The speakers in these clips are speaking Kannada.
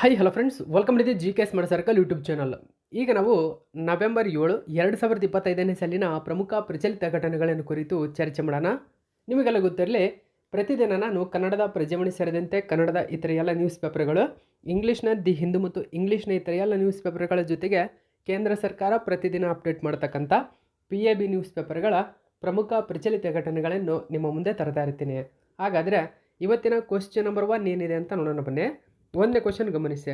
Hi hello friends, welcome to the GK smart circle YouTube channel. ಈಗ ನಾವು ನವೆಂಬರ್ 7, 2025ನೇ ಸಾಲಿನ ಪ್ರಮುಖ ಪ್ರಚಲಿತ ಘಟನೆಗಳನ್ನು ಕುರಿತು ಚರ್ಚೆ ಮಾಡೋಣ. ನಿಮಗೆಲ್ಲ ಗೊತ್ತಿರಲಿ, ಪ್ರತಿದಿನ ನಾನು ಕನ್ನಡದ ಪ್ರಜಾವಾಣಿ ಸೇರಿದಂತೆ ಕನ್ನಡದ ಇತರ ಎಲ್ಲ ನ್ಯೂಸ್ ಪೇಪರ್ಗಳು, ಇಂಗ್ಲೀಷ್ನ ದಿ ಹಿಂದೂ ಮತ್ತು ಇಂಗ್ಲೀಷ್ನ ಇತರ ಎಲ್ಲ ನ್ಯೂಸ್ ಪೇಪರ್ಗಳ ಜೊತೆಗೆ ಕೇಂದ್ರ ಸರ್ಕಾರ ಪ್ರತಿದಿನ ಅಪ್ಡೇಟ್ ಮಾಡ್ತಕ್ಕಂಥ PAB ನ್ಯೂಸ್ ಪೇಪರ್ಗಳ ಪ್ರಮುಖ ಪ್ರಚಲಿತ ಘಟನೆಗಳನ್ನು ನಿಮ್ಮ ಮುಂದೆ ತರ್ತಾ ಇರ್ತೀನಿ. ಹಾಗಾದರೆ ಇವತ್ತಿನ ಕ್ವಶ್ಚನ್ ನಂಬರ್ 1 ಏನಿದೆ ಅಂತ ನೋಡೋಣ ಬನ್ನಿ. ಒಂದನೇ ಕ್ವಶನ್ ಗಮನಿಸಿ.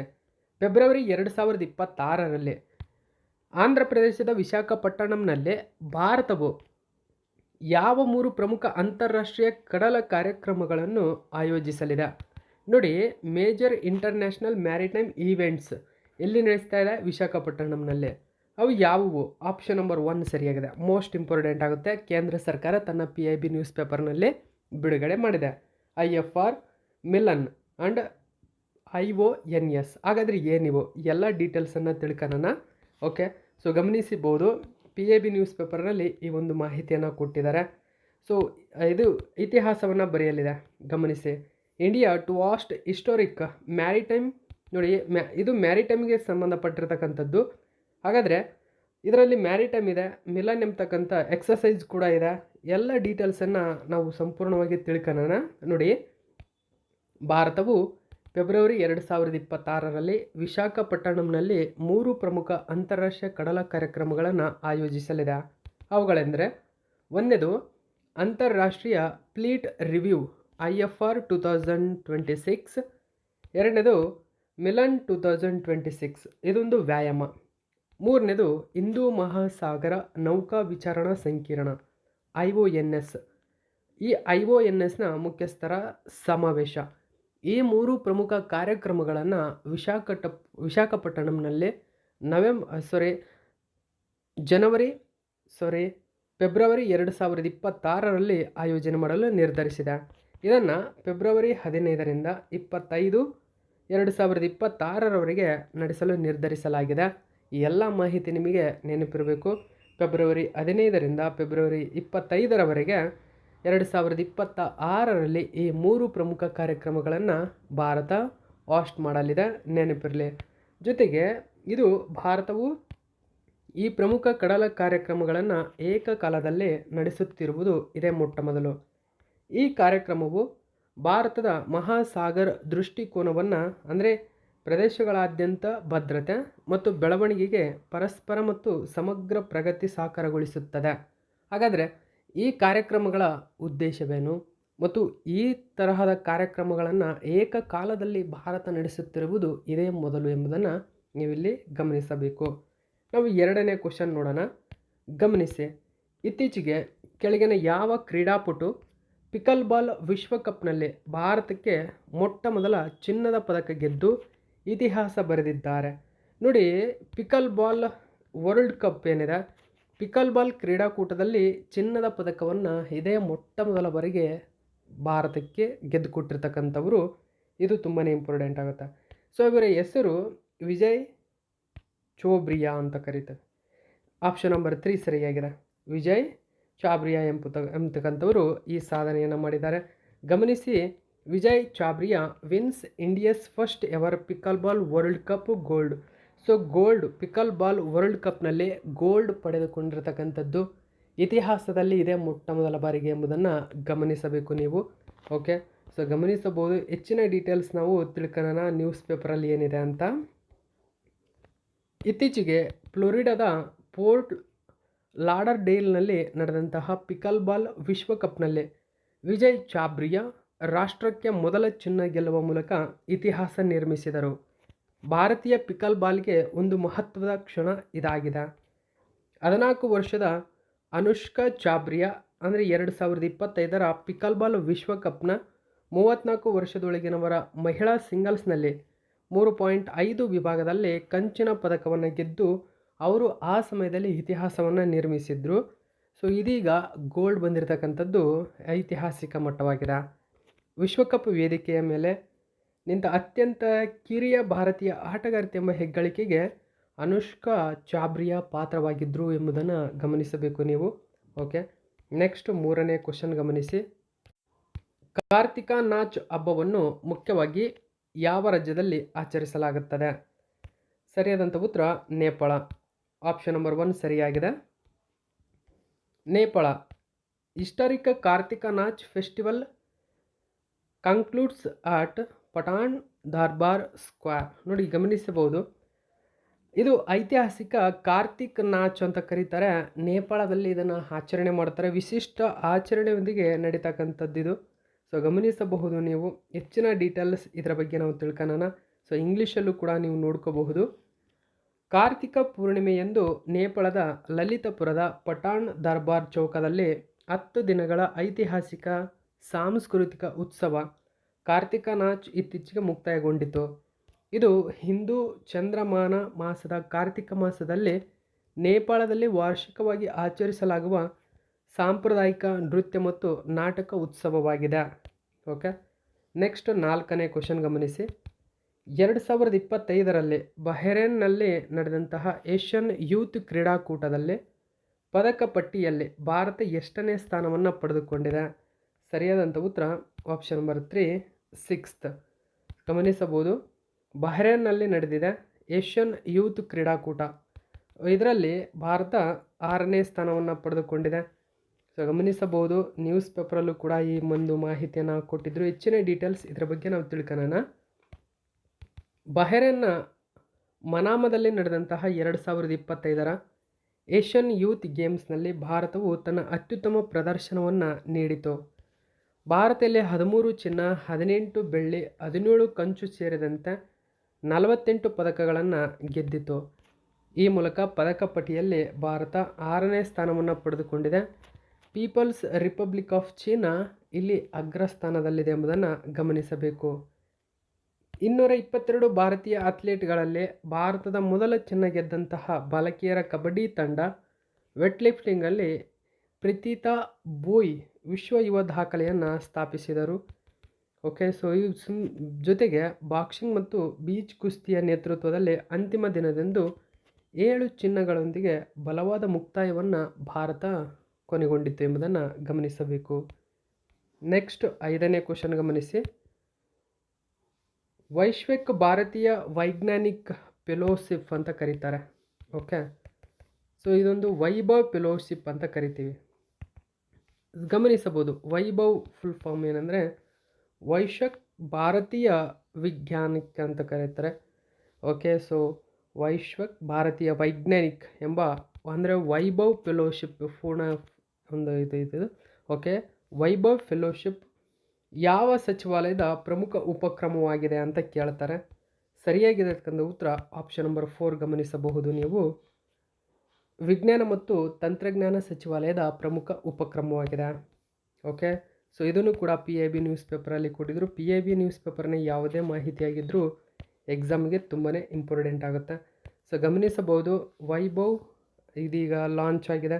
ಫೆಬ್ರವರಿ 2026ರಲ್ಲಿ ಆಂಧ್ರ ಪ್ರದೇಶದ ವಿಶಾಖಪಟ್ಟಣಂನಲ್ಲಿ ಭಾರತವು ಯಾವ 3 ಪ್ರಮುಖ ಅಂತಾರಾಷ್ಟ್ರೀಯ ಕಡಲ ಕಾರ್ಯಕ್ರಮಗಳನ್ನು ಆಯೋಜಿಸಲಿದೆ? ನೋಡಿ, ಮೇಜರ್ ಇಂಟರ್ನ್ಯಾಷನಲ್ ಮ್ಯಾರಿಟೈಮ್ ಈವೆಂಟ್ಸ್ ಎಲ್ಲಿ ನಡೆಸ್ತಾ ಇದೆ? ವಿಶಾಖಪಟ್ಟಣಂನಲ್ಲಿ. ಅವು ಯಾವುವು? ಆಪ್ಷನ್ ನಂಬರ್ 1 ಸರಿಯಾಗಿದೆ. ಮೋಸ್ಟ್ ಇಂಪಾರ್ಟೆಂಟ್ ಆಗುತ್ತೆ. ಕೇಂದ್ರ ಸರ್ಕಾರ ತನ್ನ PIB ನ್ಯೂಸ್ ಪೇಪರ್ನಲ್ಲಿ ಬಿಡುಗಡೆ ಮಾಡಿದೆ. IFR, Milan and IONS. ಹಾಗಾದರೆ ಏನಿವು ಎಲ್ಲ ಡೀಟೇಲ್ಸನ್ನು ತಿಳ್ಕೊಳ್ಳೋಣ. ಓಕೆ, ಸೊ ಗಮನಿಸಬಹುದು, PAB ನ್ಯೂಸ್ ಪೇಪರ್ನಲ್ಲಿ ಈ ಒಂದು ಮಾಹಿತಿಯನ್ನು ಕೊಟ್ಟಿದ್ದಾರೆ. ಸೊ ಇದು ಇತಿಹಾಸವನ್ನು ಬರೆಯಲಿದೆ. ಗಮನಿಸಿ. India to vast historic maritime. ನೋಡಿ, ಇದು ಮ್ಯಾರಿಟೈಮ್ಗೆ ಸಂಬಂಧಪಟ್ಟಿರ್ತಕ್ಕಂಥದ್ದು. ಹಾಗಾದರೆ ಇದರಲ್ಲಿ ಮ್ಯಾರಿಟೈಮ್ ಇದೆ, ಮಿಲನ್ ಎಂಬತಕ್ಕಂಥ ಎಕ್ಸಸೈಸ್ ಕೂಡ ಇದೆ. ಎಲ್ಲ ಡೀಟೇಲ್ಸನ್ನು ನಾವು ಸಂಪೂರ್ಣವಾಗಿ ತಿಳ್ಕೊಳ್ಳೋಣ. ನೋಡಿ, ಭಾರತವು ಫೆಬ್ರವರಿ 2026ರಲ್ಲಿ ವಿಶಾಖಪಟ್ಟಣಂನಲ್ಲಿ 3 ಪ್ರಮುಖ ಅಂತಾರಾಷ್ಟ್ರೀಯ ಕಡಲ ಕಾರ್ಯಕ್ರಮಗಳನ್ನು ಆಯೋಜಿಸಲಿದೆ. ಅವುಗಳೆಂದರೆ, ಒಂದನೇದು ಅಂತಾರಾಷ್ಟ್ರೀಯ ಫ್ಲೀಟ್ ರಿವ್ಯೂ IFR 2026, ಎರಡನೇದು ಮಿಲನ್ 2026, ಇದೊಂದು ವ್ಯಾಯಾಮ. ಮೂರನೇದು ಹಿಂದೂ ಮಹಾಸಾಗರ ನೌಕಾ ವಿಚಾರಣಾ ಸಂಕಿರಣ IONS. ಈ IONSನ ಮುಖ್ಯಸ್ಥರ ಸಮಾವೇಶ. ಈ 3 ಪ್ರಮುಖ ಕಾರ್ಯಕ್ರಮಗಳನ್ನು ವಿಶಾಖಪಟ್ಟಣಂನಲ್ಲಿ ಫೆಬ್ರವರಿ 2026ರಲ್ಲಿ ಆಯೋಜನೆ ಮಾಡಲು ನಿರ್ಧರಿಸಿದೆ. ಇದನ್ನು ಫೆಬ್ರವರಿ 15ರಿಂದ 25, 2026ರವರೆಗೆ ನಡೆಸಲು ನಿರ್ಧರಿಸಲಾಗಿದೆ. ಈ ಎಲ್ಲ ಮಾಹಿತಿ ನಿಮಗೆ ನೆನಪಿರಬೇಕು. ಫೆಬ್ರವರಿ 15ರಿಂದ ಫೆಬ್ರವರಿ 25ರವರೆಗೆ 2026ರಲ್ಲಿ ಈ 3 ಪ್ರಮುಖ ಕಾರ್ಯಕ್ರಮಗಳನ್ನು ಭಾರತ ಹೋಸ್ಟ್ ಮಾಡಲಿದೆ. ನೆನಪಿರಲಿ. ಜೊತೆಗೆ ಇದು ಭಾರತವು ಈ ಪ್ರಮುಖ ಕಡಲ ಕಾರ್ಯಕ್ರಮಗಳನ್ನು ಏಕಕಾಲದಲ್ಲಿ ನಡೆಸುತ್ತಿರುವುದು ಇದೇ ಮೊಟ್ಟ ಮೊದಲು. ಈ ಕಾರ್ಯಕ್ರಮವು ಭಾರತದ ಮಹಾಸಾಗರ ದೃಷ್ಟಿಕೋನವನ್ನು, ಅಂದರೆ ಪ್ರದೇಶಗಳಾದ್ಯಂತ ಭದ್ರತೆ ಮತ್ತು ಬೆಳವಣಿಗೆಗೆ ಪರಸ್ಪರ ಮತ್ತು ಸಮಗ್ರ ಪ್ರಗತಿ ಸಾಕಾರಗೊಳಿಸುತ್ತದೆ. ಹಾಗಾದರೆ ಈ ಕಾರ್ಯಕ್ರಮಗಳ ಉದ್ದೇಶವೇನು ಮತ್ತು ಈ ತರಹದ ಕಾರ್ಯಕ್ರಮಗಳನ್ನು ಏಕಕಾಲದಲ್ಲಿ ಭಾರತ ನಡೆಸುತ್ತಿರುವುದು ಇದೇ ಮೊದಲು ಎಂಬುದನ್ನು ನೀವಿಲ್ಲಿ ಗಮನಿಸಬೇಕು. ನಾವು ಎರಡನೇ ಕ್ವಶನ್ ನೋಡೋಣ. ಗಮನಿಸಿ. ಇತ್ತೀಚೆಗೆ ಕೆಳಗಿನ ಯಾವ ಕ್ರೀಡಾಪಟು ಪಿಕಲ್ ಬಾಲ್ ವಿಶ್ವಕಪ್ನಲ್ಲಿ ಭಾರತಕ್ಕೆ ಮೊಟ್ಟ ಮೊದಲ ಚಿನ್ನದ ಪದಕ ಗೆದ್ದು ಇತಿಹಾಸ ಬರೆದಿದ್ದಾರೆ? ನೋಡಿ, ಪಿಕಲ್ ಬಾಲ್ ವರ್ಲ್ಡ್ ಕಪ್ ಏನಿದೆ, ಪಿಕಲ್ ಬಾಲ್ ಕ್ರೀಡಾಕೂಟದಲ್ಲಿ ಚಿನ್ನದ ಪದಕವನ್ನು ಇದೇ ಮೊಟ್ಟ ಮೊದಲ ಬಾರಿಗೆ ಭಾರತಕ್ಕೆ ಗೆದ್ದುಕೊಟ್ಟಿರ್ತಕ್ಕಂಥವರು. ಇದು ತುಂಬಾ ಇಂಪಾರ್ಟೆಂಟ್ ಆಗುತ್ತೆ. ಸೊ ಇವರ ಹೆಸರು ವಿಜಯ್ ಚೋಬ್ರಿಯಾ ಅಂತ ಕರೀತಾರೆ. ಆಪ್ಷನ್ ನಂಬರ್ 3 ಸರಿಯಾಗಿದೆ. ವಿಜಯ್ ಚಾಬ್ರಿಯಾ ಎಂಬತಕ್ಕಂಥವರು ಈ ಸಾಧನೆಯನ್ನು ಮಾಡಿದ್ದಾರೆ. ಗಮನಿಸಿ. Vijay Chabria wins India's first ever pickleball world cup gold. So pickleball world ಕಪ್ನಲ್ಲಿ ಗೋಲ್ಡ್ ಪಡೆದುಕೊಂಡಿರ್ತಕ್ಕಂಥದ್ದು ಇತಿಹಾಸದಲ್ಲಿ ಇದೇ ಮೊಟ್ಟ ಮೊದಲ ಬಾರಿಗೆ ಎಂಬುದನ್ನು ಗಮನಿಸಬೇಕು ನೀವು. ಓಕೆ, ಸೊ ಗಮನಿಸಬಹುದು. ಹೆಚ್ಚಿನ ಡೀಟೇಲ್ಸ್ ನಾವು ತಿಳ್ಕೊಳ್ಳೋಣ ನ್ಯೂಸ್ ಪೇಪರಲ್ಲಿ ಏನಿದೆ ಅಂತ. ಇತ್ತೀಚೆಗೆ ಫ್ಲೋರಿಡಾದ ಫೋರ್ಟ್ ಲಾಡರ್ಡೇಲ್ನಲ್ಲಿ ನಡೆದಂತಹ ಪಿಕಲ್ ಬಾಲ್ ವಿಶ್ವಕಪ್ನಲ್ಲಿ ವಿಜಯ್ ಚಾಬ್ರಿಯಾ ರಾಷ್ಟ್ರಕ್ಕೆ ಮೊದಲ ಚಿನ್ನ ಗೆಲ್ಲುವ ಮೂಲಕ ಇತಿಹಾಸ ನಿರ್ಮಿಸಿದರು. ಭಾರತೀಯ ಪಿಕಲ್ ಬಾಲ್ಗೆ ಒಂದು ಮಹತ್ವದ ಕ್ಷಣ ಇದಾಗಿದೆ. 14 ವರ್ಷದ ಅನುಷ್ಕಾ ಚಾಬ್ರಿಯಾ, ಅಂದರೆ 2025ರ ಪಿಕಲ್ ಬಾಲ್ ವಿಶ್ವಕಪ್ನ 34 ವರ್ಷದೊಳಗಿನವರ ಮಹಿಳಾ ಸಿಂಗಲ್ಸ್ನಲ್ಲಿ 3.5 ವಿಭಾಗದಲ್ಲಿ ಕಂಚಿನ ಪದಕವನ್ನು ಗೆದ್ದು ಅವರು ಆ ಸಮಯದಲ್ಲಿ ಇತಿಹಾಸವನ್ನು ನಿರ್ಮಿಸಿದರು. ಸೊ ಇದೀಗ ಗೋಲ್ಡ್ ಬಂದಿರತಕ್ಕಂಥದ್ದು ಐತಿಹಾಸಿಕ ಮಟ್ಟವಾಗಿದೆ. ವಿಶ್ವಕಪ್ ವೇದಿಕೆಯ ಮೇಲೆ ನಿಂತ ಅತ್ಯಂತ ಕಿರಿಯ ಭಾರತೀಯ ಆಟಗಾರ್ತಿ ಎಂಬ ಹೆಗ್ಗಳಿಕೆಗೆ ಅನುಷ್ಕಾ ಚಾಬ್ರಿಯಾ ಪಾತ್ರವಾಗಿದ್ದರು ಎಂಬುದನ್ನು ಗಮನಿಸಬೇಕು ನೀವು. ಓಕೆ, ನೆಕ್ಸ್ಟ್ ಮೂರನೇ ಕ್ವಶನ್ ಗಮನಿಸಿ. ಕಾರ್ತಿಕ ನಾಚ್ ಹಬ್ಬವನ್ನು ಮುಖ್ಯವಾಗಿ ಯಾವ ರಾಜ್ಯದಲ್ಲಿ ಆಚರಿಸಲಾಗುತ್ತದೆ? ಸರಿಯಾದಂಥ ಉತ್ತರ ನೇಪಾಳ. ಆಪ್ಷನ್ ನಂಬರ್ 1 ಸರಿಯಾಗಿದೆ. Nepal. Historic Kartik Nach festival concludes at Patan Durbar square. ನೋಡಿ, ಗಮನಿಸಬಹುದು, ಇದು ಐತಿಹಾಸಿಕ ಕಾರ್ತಿಕ್ ನಾಚ್ ಅಂತ ಕರೀತಾರೆ. ನೇಪಾಳದಲ್ಲಿ ಇದನ್ನು ಆಚರಣೆ ಮಾಡ್ತಾರೆ. ವಿಶಿಷ್ಟ ಆಚರಣೆಯೊಂದಿಗೆ ನಡೀತಕ್ಕಂಥದ್ದು ಇದು. ಸೊ ಗಮನಿಸಬಹುದು ನೀವು. ಹೆಚ್ಚಿನ ಡೀಟೇಲ್ಸ್ ಇದರ ಬಗ್ಗೆ ನಾವು ತಿಳ್ಕೊಳ್ಳೋಣ. ಸೊ ಇಂಗ್ಲೀಷಲ್ಲೂ ಕೂಡ ನೀವು ನೋಡ್ಕೋಬಹುದು. ಕಾರ್ತಿಕ ಪೂರ್ಣಿಮೆಯಂದು ನೇಪಾಳದ ಲಲಿತಪುರದ ಪಟಾನ್ ದರ್ಬಾರ್ ಚೌಕದಲ್ಲಿ 10 ದಿನಗಳ ಐತಿಹಾಸಿಕ ಸಾಂಸ್ಕೃತಿಕ ಉತ್ಸವ ಕಾರ್ತಿಕ ನಾಚ್ ಇತ್ತೀಚೆಗೆ ಮುಕ್ತಾಯಗೊಂಡಿತು. ಇದು ಹಿಂದೂ ಚಂದ್ರಮಾನ ಮಾಸದ ಕಾರ್ತಿಕ ಮಾಸದಲ್ಲಿ ನೇಪಾಳದಲ್ಲಿ ವಾರ್ಷಿಕವಾಗಿ ಆಚರಿಸಲಾಗುವ ಸಾಂಪ್ರದಾಯಿಕ ನೃತ್ಯ ಮತ್ತು ನಾಟಕ ಉತ್ಸವವಾಗಿದೆ. ಓಕೆ, ನೆಕ್ಸ್ಟ್ 4ನೇ ಕ್ವಶನ್ ಗಮನಿಸಿ. 2025ರಲ್ಲಿ ಬಹ್ರೇನ್ನಲ್ಲಿ ನಡೆದಂತಹ ಏಷ್ಯನ್ ಯೂತ್ ಕ್ರೀಡಾಕೂಟದಲ್ಲಿ ಪದಕ ಪಟ್ಟಿಯಲ್ಲಿ ಭಾರತ ಎಷ್ಟನೇ ಸ್ಥಾನವನ್ನು ಪಡೆದುಕೊಂಡಿದೆ? ಸರಿಯಾದಂಥ ಉತ್ತರ ಆಪ್ಷನ್ ನಂಬರ್ 3 6th. ಗಮನಿಸಬಹುದು, ಬಹ್ರೇನ್ನಲ್ಲಿ ನಡೆದಿದೆ ಏಷ್ಯನ್ ಯೂತ್ ಕ್ರೀಡಾಕೂಟ. ಇದರಲ್ಲಿ ಭಾರತ 6ನೇ ಸ್ಥಾನವನ್ನು ಪಡೆದುಕೊಂಡಿದೆ. ಸೊ ಗಮನಿಸಬಹುದು, ನ್ಯೂಸ್ ಪೇಪರಲ್ಲೂ ಕೂಡ ಈ ಒಂದು ಮಾಹಿತಿಯನ್ನು ಕೊಟ್ಟಿದ್ದರು. ಹೆಚ್ಚಿನ ಡೀಟೇಲ್ಸ್ ಇದರ ಬಗ್ಗೆ ನಾವು ತಿಳ್ಕೊಳ್ಳೋಣ. ಬಹ್ರೇನ್ನ ಮನಾಮದಲ್ಲಿ ನಡೆದಂತಹ 2025ರ ಏಷ್ಯನ್ ಯೂತ್ ಗೇಮ್ಸ್ನಲ್ಲಿ ಭಾರತವು ತನ್ನ ಅತ್ಯುತ್ತಮ ಪ್ರದರ್ಶನವನ್ನು ನೀಡಿತು. ಭಾರತದಲ್ಲಿ 13 ಚಿನ್ನ, 18 ಬೆಳ್ಳಿ, 17 ಕಂಚು ಸೇರಿದಂತೆ 48 ಪದಕಗಳನ್ನು ಗೆದ್ದಿತು. ಈ ಮೂಲಕ ಪದಕ ಪಟ್ಟಿಯಲ್ಲಿ ಭಾರತ 6ನೇ ಸ್ಥಾನವನ್ನು ಪಡೆದುಕೊಂಡಿದೆ. ಪೀಪಲ್ಸ್ ರಿಪಬ್ಲಿಕ್ ಆಫ್ ಚೀನಾ ಇಲ್ಲಿ ಅಗ್ರಸ್ಥಾನದಲ್ಲಿದೆ ಎಂಬುದನ್ನು ಗಮನಿಸಬೇಕು. 222 ಭಾರತೀಯ ಅಥ್ಲೀಟ್ಗಳಲ್ಲಿ ಭಾರತದ ಮೊದಲ ಚಿನ್ನ ಗೆದ್ದಂತಹ ಬಾಲಕಿಯರ ಕಬಡ್ಡಿ ತಂಡ ವೆಟ್ಲಿಫ್ಟಿಂಗಲ್ಲಿ ಪ್ರೀತಿತಾ ಬೋಯ್ ವಿಶ್ವ ಯುವ ದಾಖಲೆಯನ್ನು ಸ್ಥಾಪಿಸಿದರು. ಓಕೆ, ಸೊ ಈ ಜೊತೆಗೆ ಬಾಕ್ಸಿಂಗ್ ಮತ್ತು ಬೀಚ್ ಕುಸ್ತಿಯ ನೇತೃತ್ವದಲ್ಲಿ ಅಂತಿಮ ದಿನದಂದು 7 ಚಿನ್ನಗಳೊಂದಿಗೆ ಬಲವಾದ ಮುಕ್ತಾಯವನ್ನು ಭಾರತ ಕೊನೆಗೊಂಡಿತು ಎಂಬುದನ್ನು ಗಮನಿಸಬೇಕು. ನೆಕ್ಸ್ಟ್ 5ನೇ ಕ್ವಶನ್ ಗಮನಿಸಿ. ವೈಶ್ವಿಕ್ ಭಾರತೀಯ ವೈಜ್ಞಾನಿಕ್ ಫೆಲೋಶಿಪ್ ಅಂತ ಕರೀತಾರೆ. ಓಕೆ, ಸೊ ಇದೊಂದು ವೈಭವ್ ಫೆಲೋಶಿಪ್ ಅಂತ ಕರಿತೀವಿ. ಗಮನಿಸಬಹುದು, ವೈಭವ್ ಫುಲ್ ಫಾರ್ಮ್ ಏನಂದರೆ ವೈಶ್ವಿಕ್ ಭಾರತೀಯ ವಿಜ್ಞಾನಿಕ್ ಅಂತ ಕರೀತಾರೆ. ಓಕೆ, ಸೊ ವೈಶ್ವಿಕ್ ಭಾರತೀಯ ವೈಜ್ಞಾನಿಕ್ ಎಂಬ ಅಂದರೆ ವೈಭವ್ ಫೆಲೋಶಿಪ್ ಪೂರ್ಣ ಒಂದು ಇದು. ಓಕೆ, ವೈಭವ್ ಫೆಲೋಶಿಪ್ ಯಾವ ಸಚಿವಾಲಯದ ಪ್ರಮುಖ ಉಪಕ್ರಮವಾಗಿದೆ ಅಂತ ಕೇಳ್ತಾರೆ. ಸರಿಯಾಗಿರತಕ್ಕಂಥ ಉತ್ತರ ಆಪ್ಷನ್ ನಂಬರ್ 4 ಗಮನಿಸಬಹುದು ನೀವು. ವಿಜ್ಞಾನ ಮತ್ತು ತಂತ್ರಜ್ಞಾನ ಸಚಿವಾಲಯದ ಪ್ರಮುಖ ಉಪಕ್ರಮವಾಗಿದೆ. ಓಕೆ, ಸೊ ಇದನ್ನು ಕೂಡ PIB ನ್ಯೂಸ್ ಪೇಪರಲ್ಲಿ ಕೊಟ್ಟಿದ್ದರು. PIB ನ್ಯೂಸ್ ಪೇಪರ್ನ ಯಾವುದೇ ಮಾಹಿತಿಯಾಗಿದ್ದರೂ ಎಕ್ಸಾಮ್ಗೆ ತುಂಬಾ ಇಂಪಾರ್ಟೆಂಟ್ ಆಗುತ್ತೆ. ಸೊ ಗಮನಿಸಬಹುದು, ವೈಭವ್ ಇದೀಗ ಲಾಂಚ್ ಆಗಿದೆ.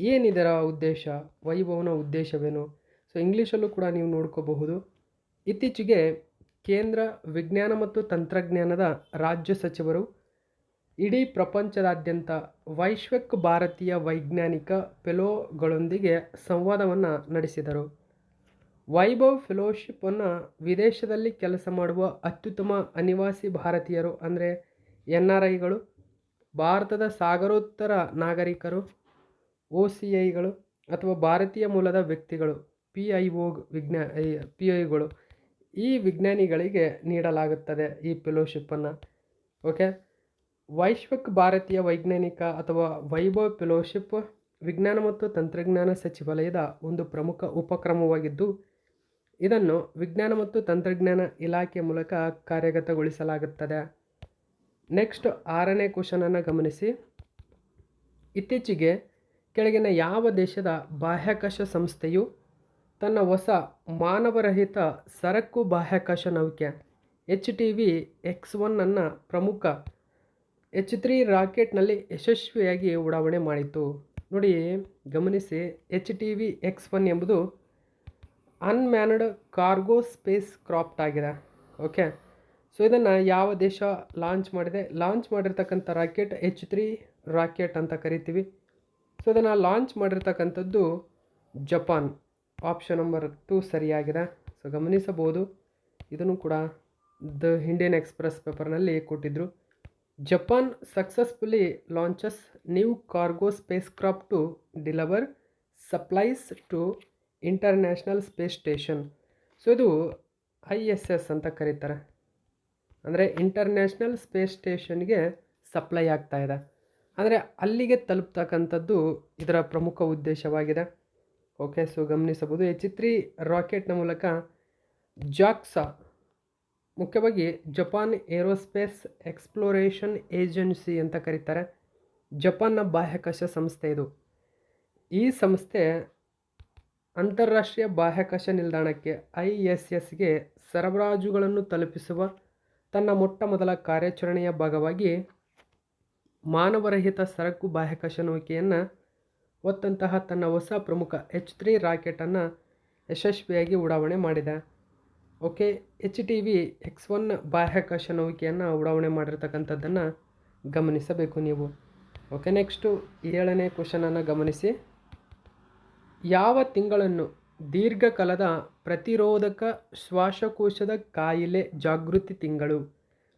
ಏನಿದರ ಉದ್ದೇಶ, ವೈಭವ್ನ ಉದ್ದೇಶವೇನು? ಸೊ ಇಂಗ್ಲೀಷಲ್ಲೂ ಕೂಡ ನೀವು ನೋಡ್ಕೋಬಹುದು. ಇತ್ತೀಚೆಗೆ ಕೇಂದ್ರ ವಿಜ್ಞಾನ ಮತ್ತು ತಂತ್ರಜ್ಞಾನದ ರಾಜ್ಯ ಸಚಿವರು ಇಡೀ ಪ್ರಪಂಚದಾದ್ಯಂತ ವೈಶ್ವಿಕ್ ಭಾರತೀಯ ವೈಜ್ಞಾನಿಕ ಫೆಲೋಗಳೊಂದಿಗೆ ಸಂವಾದವನ್ನು ನಡೆಸಿದರು. ವೈಭವ್ ಫೆಲೋಶಿಪ್ಪನ್ನು ವಿದೇಶದಲ್ಲಿ ಕೆಲಸ ಮಾಡುವ ಅತ್ಯುತ್ತಮ ಅನಿವಾಸಿ ಭಾರತೀಯರು ಅಂದರೆ NRIಗಳು, ಭಾರತದ ಸಾಗರೋತ್ತರ ನಾಗರಿಕರು, OCIಗಳು ಅಥವಾ ಭಾರತೀಯ ಮೂಲದ ವ್ಯಕ್ತಿಗಳು PIOಗಳು ಈ ವಿಜ್ಞಾನಿಗಳಿಗೆ ನೀಡಲಾಗುತ್ತದೆ ಈ ಫೆಲೋಶಿಪ್ಪನ್ನು. ಓಕೆ, ವೈಶ್ವಿಕ್ ಭಾರತೀಯ ವೈಜ್ಞಾನಿಕ ಅಥವಾ ವೈಭವ್ ಫೆಲೋಶಿಪ್ ವಿಜ್ಞಾನ ಮತ್ತು ತಂತ್ರಜ್ಞಾನ ಸಚಿವಾಲಯದ ಒಂದು ಪ್ರಮುಖ ಉಪಕ್ರಮವಾಗಿದ್ದು ಇದನ್ನು ವಿಜ್ಞಾನ ಮತ್ತು ತಂತ್ರಜ್ಞಾನ ಇಲಾಖೆ ಮೂಲಕ ಕಾರ್ಯಗತಗೊಳಿಸಲಾಗುತ್ತದೆ. ನೆಕ್ಸ್ಟ್ 6ನೇ ಕ್ವಶನನ್ನು ಗಮನಿಸಿ. ಇತ್ತೀಚೆಗೆ ಕೆಳಗಿನ ಯಾವ ದೇಶದ ಬಾಹ್ಯಾಕಾಶ ಸಂಸ್ಥೆಯು ತನ್ನ ಹೊಸ ಮಾನವರಹಿತ ಸರಕು ಬಾಹ್ಯಾಕಾಶ ನೌಕೆ HTV-X1 ಅನ್ನು ಪ್ರಮುಖ H3 ರಾಕೆಟ್ನಲ್ಲಿ ಯಶಸ್ವಿಯಾಗಿ ಉಡಾವಣೆ ಮಾಡಿತು? ನೋಡಿ, ಗಮನಿಸಿ, HTV-X1 ಎಂಬುದು ಅನ್ಮ್ಯಾನ್ಡ್ ಕಾರ್ಗೋ ಸ್ಪೇಸ್ ಕ್ರಾಫ್ಟ್ ಆಗಿದೆ. ಓಕೆ, ಸೊ ಇದನ್ನು ಯಾವ ದೇಶ ಲಾಂಚ್ ಮಾಡಿದೆ? ಲಾಂಚ್ ಮಾಡಿರ್ತಕ್ಕಂಥ ರಾಕೆಟ್ H3 ರಾಕೆಟ್ ಅಂತ ಕರಿತೀವಿ. ಸೊ ಇದನ್ನು ಲಾಂಚ್ ಮಾಡಿರ್ತಕ್ಕಂಥದ್ದು ಜಪಾನ್. ಆಪ್ಷನ್ ನಂಬರ್ 2 ಸರಿಯಾಗಿದೆ. ಸೊ ಗಮನಿಸಬಹುದು, ಇದನ್ನು ಕೂಡ ದ ಇಂಡಿಯನ್ ಎಕ್ಸ್‌ಪ್ರೆಸ್ ಪೇಪರ್‌ನಲ್ಲಿ ಕೊಟ್ಟಿದ್ದರು. Japan successfully launches new cargo spacecraft to deliver supplies to international space station. So ಇದು ISS ಅಂತ ಕರೀತಾರೆ. ಅಂದರೆ ಇಂಟರ್ನ್ಯಾಷನಲ್ ಸ್ಪೇಸ್ ಸ್ಟೇಷನ್ಗೆ ಸಪ್ಲೈ ಆಗ್ತಾ ಇದೆ. ಅಂದರೆ ಅಲ್ಲಿಗೆ ತಲುಪ್ತಕ್ಕಂಥದ್ದು ಇದರ ಪ್ರಮುಖ ಉದ್ದೇಶವಾಗಿದೆ. ಓಕೆ, ಸೊ ಗಮನಿಸಬಹುದು. H3 ರಾಕೆಟ್ನ ಮೂಲಕ ಜಾಕ್ಸಾ, ಮುಖ್ಯವಾಗಿ ಜಪಾನ್ ಏರೋಸ್ಪೇಸ್ ಎಕ್ಸ್ಪ್ಲೋರೇಷನ್ ಏಜೆನ್ಸಿ ಅಂತ ಕರೀತಾರೆ, ಜಪಾನ್ನ ಬಾಹ್ಯಾಕಾಶ ಸಂಸ್ಥೆ ಇದು. ಈ ಸಂಸ್ಥೆ ಅಂತಾರಾಷ್ಟ್ರೀಯ ಬಾಹ್ಯಾಕಾಶ ನಿಲ್ದಾಣಕ್ಕೆ ISSಗೆ ಸರಬರಾಜುಗಳನ್ನು ತಲುಪಿಸುವ ತನ್ನ ಮೊಟ್ಟ ಮೊದಲ ಕಾರ್ಯಾಚರಣೆಯ ಭಾಗವಾಗಿ ಮಾನವರಹಿತ ಸರಕು ಬಾಹ್ಯಾಕಾಶ ನೌಕೆಯನ್ನು ಹೊತ್ತಂತಹ ತನ್ನ ಹೊಸ ಪ್ರಮುಖ H3 ರಾಕೆಟನ್ನು ಯಶಸ್ವಿಯಾಗಿ ಉಡಾವಣೆ ಮಾಡಿದೆ. ಓಕೆ, HTV X1 ಬಾಹ್ಯಾಕಾಶ ನೌಕೆಯನ್ನು ಉಡಾವಣೆ ಮಾಡಿರ್ತಕ್ಕಂಥದ್ದನ್ನು ಗಮನಿಸಬೇಕು ನೀವು. ಓಕೆ, ನೆಕ್ಸ್ಟು 7ನೇ ಕ್ವಶನನ್ನು ಗಮನಿಸಿ. ಯಾವ ತಿಂಗಳನ್ನು ದೀರ್ಘಕಾಲದ ಪ್ರತಿರೋಧಕ ಶ್ವಾಸಕೋಶದ ಕಾಯಿಲೆ ಜಾಗೃತಿ ತಿಂಗಳು?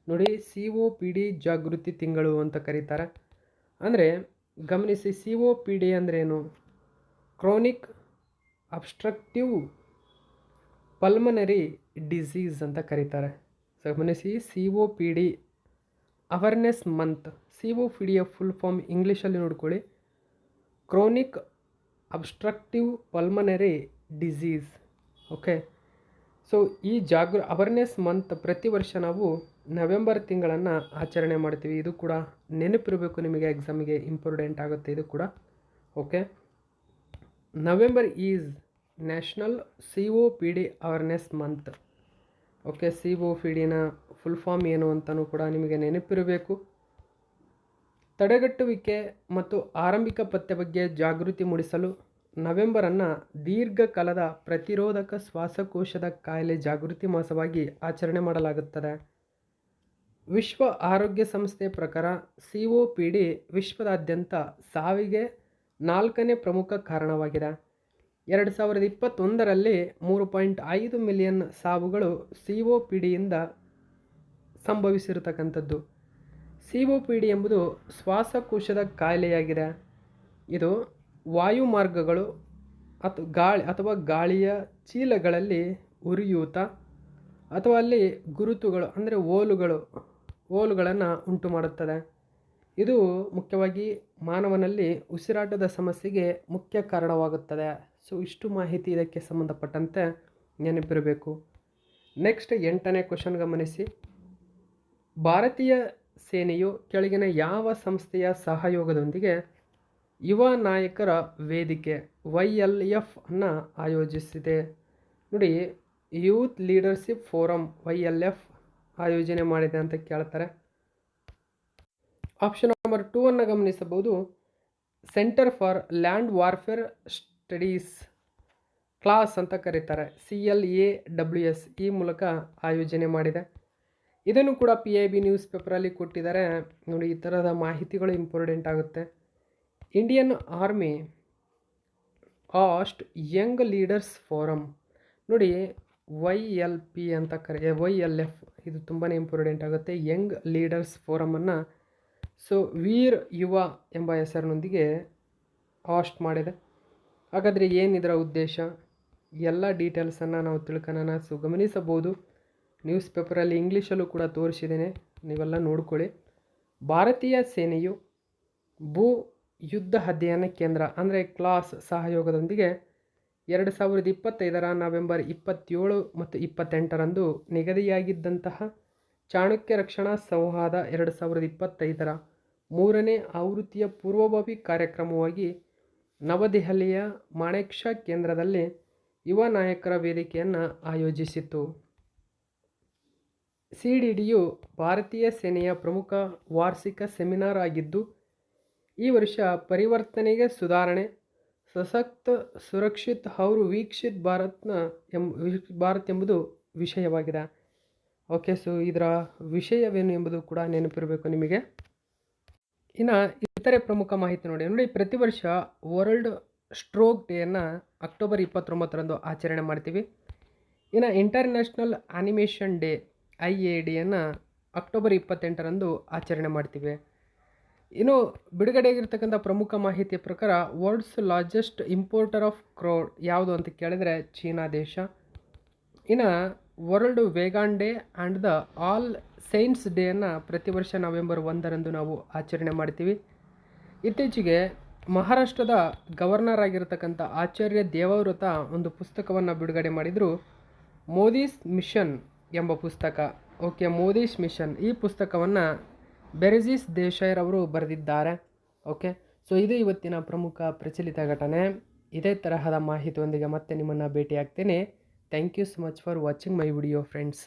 ನೋಡಿ, COPD ಜಾಗೃತಿ ತಿಂಗಳು ಅಂತ ಕರೀತಾರೆ. ಅಂದರೆ ಗಮನಿಸಿ, COPD ಅಂದ್ರೇನು? ಕ್ರಾನಿಕ್ ಅಬ್ಸ್ಟ್ರಕ್ಟಿವ್ ಪಲ್ಮನರಿ ಡಿಸೀಸ್ ಅಂತ ಕರೀತಾರೆ. ಗಮನಿಸಿ, COPD ಅವೇರ್ನೆಸ್ ಮಂತ್. COPDಯ ಫುಲ್ ಫಾರ್ಮ್ ಇಂಗ್ಲೀಷಲ್ಲಿ ನೋಡ್ಕೊಳ್ಳಿ, chronic obstructive pulmonary disease. Okay, so ಈ ಅವೇರ್ನೆಸ್ ಮಂತ್ ಪ್ರತಿ ವರ್ಷ ನಾವು ನವೆಂಬರ್ ತಿಂಗಳನ್ನು ಆಚರಣೆ ಮಾಡ್ತೀವಿ. ಇದು ಕೂಡ ನೆನಪಿರಬೇಕು ನಿಮಗೆ, ಎಕ್ಸಾಮಿಗೆ ಇಂಪಾರ್ಟೆಂಟ್ ಆಗುತ್ತೆ ಇದು ಕೂಡ. Okay, November is national COPD awareness month. Okay, COPDನ ಫುಲ್ ಫಾರ್ಮ್ ಏನು ಅಂತಲೂ ಕೂಡ ನಿಮಗೆ ನೆನಪಿರಬೇಕು. ತಡೆಗಟ್ಟುವಿಕೆ ಮತ್ತು ಆರಂಭಿಕ ಪತ್ತೆ ಬಗ್ಗೆ ಜಾಗೃತಿ ಮೂಡಿಸಲು ನವೆಂಬರನ್ನು ದೀರ್ಘಕಾಲದ ಪ್ರತಿರೋಧಕ ಶ್ವಾಸಕೋಶದ ಕಾಯಿಲೆ ಜಾಗೃತಿ ಮಾಸವಾಗಿ ಆಚರಣೆ ಮಾಡಲಾಗುತ್ತದೆ. ವಿಶ್ವ ಆರೋಗ್ಯ ಸಂಸ್ಥೆ ಪ್ರಕಾರ COPD ವಿಶ್ವದಾದ್ಯಂತ ಸಾವಿಗೆ 4ನೇ ಪ್ರಮುಖ ಕಾರಣವಾಗಿದೆ. 2021ರಲ್ಲಿ 3.5 ಮಿಲಿಯನ್ ಸಾವುಗಳು COPDಯಿಂದ ಸಂಭವಿಸಿರತಕ್ಕಂಥದ್ದು. COPD ಎಂಬುದು ಶ್ವಾಸಕೋಶದ ಕಾಯಿಲೆಯಾಗಿದೆ. ಇದು ವಾಯುಮಾರ್ಗಗಳು ಅಥವಾ ಗಾಳಿಯ ಚೀಲಗಳಲ್ಲಿ ಉರಿಯೂತ ಅಥವಾ ಅಲ್ಲಿ ಗುರುತುಗಳು ಅಂದರೆ ಹೋಲುಗಳನ್ನು ಉಂಟು ಮಾಡುತ್ತದೆ. ಇದು ಮುಖ್ಯವಾಗಿ ಮಾನವನಲ್ಲಿ ಉಸಿರಾಟದ ಸಮಸ್ಯೆಗೆ ಮುಖ್ಯ ಕಾರಣವಾಗುತ್ತದೆ. ಸೊ ಇಷ್ಟು ಮಾಹಿತಿ ಇದಕ್ಕೆ ಸಂಬಂಧಪಟ್ಟಂತೆ ನೆನಪಿರಬೇಕು. ನೆಕ್ಸ್ಟ್ 8ನೇ ಕ್ವಶನ್ ಗಮನಿಸಿ. ಭಾರತೀಯ ಸೇನೆಯು ಕೆಳಗಿನ ಯಾವ ಸಂಸ್ಥೆಯ ಸಹಯೋಗದೊಂದಿಗೆ ಯುವ ನಾಯಕರ ವೇದಿಕೆ YLF ಅನ್ನು ಆಯೋಜಿಸಿದೆ? ನೋಡಿ, ಯೂತ್ ಲೀಡರ್ಶಿಪ್ ಫೋರಮ್ YLF ಆಯೋಜನೆ ಮಾಡಿದೆ ಅಂತ ಕೇಳ್ತಾರೆ. ಆಪ್ಷನ್ ನಂಬರ್ 2 ಅನ್ನು ಗಮನಿಸಬಹುದು. Centre for land warfare studies class ಅಂತ ಕರೀತಾರೆ, CLAWS ಈ ಮೂಲಕ ಆಯೋಜನೆ ಮಾಡಿದೆ. ಇದನ್ನು ಕೂಡ PIB ನ್ಯೂಸ್ ಪೇಪರಲ್ಲಿ ಕೊಟ್ಟಿದ್ದಾರೆ. ನೋಡಿ, ಈ ಥರದ ಮಾಹಿತಿಗಳು ಇಂಪಾರ್ಟೆಂಟ್ ಆಗುತ್ತೆ. Indian army asked Young leaders forum. ನೋಡಿ, YLP ಅಂತ YLF ಇದು ತುಂಬಾ ಇಂಪಾರ್ಟೆಂಟ್ ಆಗುತ್ತೆ. ಯಂಗ್ ಲೀಡರ್ಸ್ ಫೋರಮನ್ನು ವೀರ್ ಯುವ ಎಂಬ ಹೆಸರಿನೊಂದಿಗೆ ಆಸ್ಟ್ ಮಾಡಿದೆ. ಹಾಗಾದರೆ ಏನಿದರ ಉದ್ದೇಶ? ಎಲ್ಲ ಡೀಟೇಲ್ಸನ್ನು ನಾವು ತಿಳ್ಕೊಳ್ಳೋಣ. ಗಮನಿಸಬಹುದು, ನ್ಯೂಸ್ ಪೇಪರಲ್ಲಿ ಇಂಗ್ಲೀಷಲ್ಲೂ ಕೂಡ ತೋರಿಸಿದ್ದೇನೆ, ನೀವೆಲ್ಲ ನೋಡ್ಕೊಳ್ಳಿ. ಭಾರತೀಯ ಸೇನೆಯು ಭೂ ಯುದ್ಧ ಅಧ್ಯಯನ ಕೇಂದ್ರ ಅಂದರೆ ಕ್ಲಾಸ್ ಸಹಯೋಗದೊಂದಿಗೆ 2025ರ ನವೆಂಬರ್ 27 ಮತ್ತು 28ರಂದು ನಿಗದಿಯಾಗಿದ್ದಂತಹ ಚಾಣಕ್ಯ ರಕ್ಷಣಾ ಸಂವಾದ 2025ರ 3ನೇ ಆವೃತ್ತಿಯ ಪೂರ್ವಭಾವಿ ಕಾರ್ಯಕ್ರಮವಾಗಿ ನವದೆಹಲಿಯ ಮಾಣೆಕ್ ಷಾ ಕೇಂದ್ರದಲ್ಲಿ ಯುವ ನಾಯಕರ ವೇದಿಕೆಯನ್ನು ಆಯೋಜಿಸಿತು. CDDಯು ಭಾರತೀಯ ಸೇನೆಯ ಪ್ರಮುಖ ವಾರ್ಷಿಕ ಸೆಮಿನಾರ್ ಆಗಿದ್ದು, ಈ ವರ್ಷ ಪರಿವರ್ತನೆಗೆ ಸುಧಾರಣೆ, ಸಶಕ್ತ, ಸುರಕ್ಷಿತ ಹಾಗೂ ವಿಕಸಿತ ಭಾರತ್ ಎಂಬುದು ವಿಷಯವಾಗಿದೆ. ಓಕೆ, ಸೊ ಇದರ ವಿಷಯವೇನು ಎಂಬುದು ಕೂಡ ನೆನಪಿರಬೇಕು ನಿಮಗೆ. ಇನ್ನು ಇತರೆ ಪ್ರಮುಖ ಮಾಹಿತಿ ನೋಡಿ, ಪ್ರತಿ ವರ್ಷ ವರ್ಲ್ಡ್ ಸ್ಟ್ರೋಕ್ ಡೇಯನ್ನು ಅಕ್ಟೋಬರ್ 29ರಂದು ಆಚರಣೆ ಮಾಡ್ತೀವಿ. ಇನ್ನು ಇಂಟರ್ನ್ಯಾಷನಲ್ ಆನಿಮೇಷನ್ ಡೇ IADಯನ್ನು ಅಕ್ಟೋಬರ್ 28ರಂದು ಆಚರಣೆ ಮಾಡ್ತೀವಿ. ಇನ್ನು ಬಿಡುಗಡೆಯಾಗಿರ್ತಕ್ಕಂಥ ಪ್ರಮುಖ ಮಾಹಿತಿಯ ಪ್ರಕಾರ world's largest importer of crude ಯಾವುದು ಅಂತ ಕೇಳಿದರೆ ಚೀನಾ ದೇಶ. ಇನ್ನು world vegan day and the all saints ಡೇಯನ್ನು ಪ್ರತಿ ವರ್ಷ ನವೆಂಬರ್ 1ರಂದು ನಾವು ಆಚರಣೆ ಮಾಡ್ತೀವಿ. ಇತ್ತೀಚೆಗೆ ಮಹಾರಾಷ್ಟ್ರದ ಗವರ್ನರ್ ಆಗಿರತಕ್ಕಂಥ ಆಚಾರ್ಯ ದೇವವ್ರತ ಒಂದು ಪುಸ್ತಕವನ್ನು ಬಿಡುಗಡೆ ಮಾಡಿದರು, ಮೋದೀಸ್ ಮಿಷನ್ ಎಂಬ ಪುಸ್ತಕ. ಓಕೆ, ಮೋದೀಸ್ ಮಿಷನ್ ಈ ಪುಸ್ತಕವನ್ನು ಬೆರೆಜಿಸ್ ದೇಸಾಯಿರವರು ಬರೆದಿದ್ದಾರೆ. ಓಕೆ, ಸೊ ಇದು ಇವತ್ತಿನ ಪ್ರಮುಖ ಪ್ರಚಲಿತ ಘಟನೆ. ಇದೇ ತರಹದ ಮಾಹಿತಿಯೊಂದಿಗೆ ಮತ್ತೆ ನಿಮ್ಮನ್ನು ಭೇಟಿಯಾಗ್ತೇನೆ. Thank you so much for watching my video friends.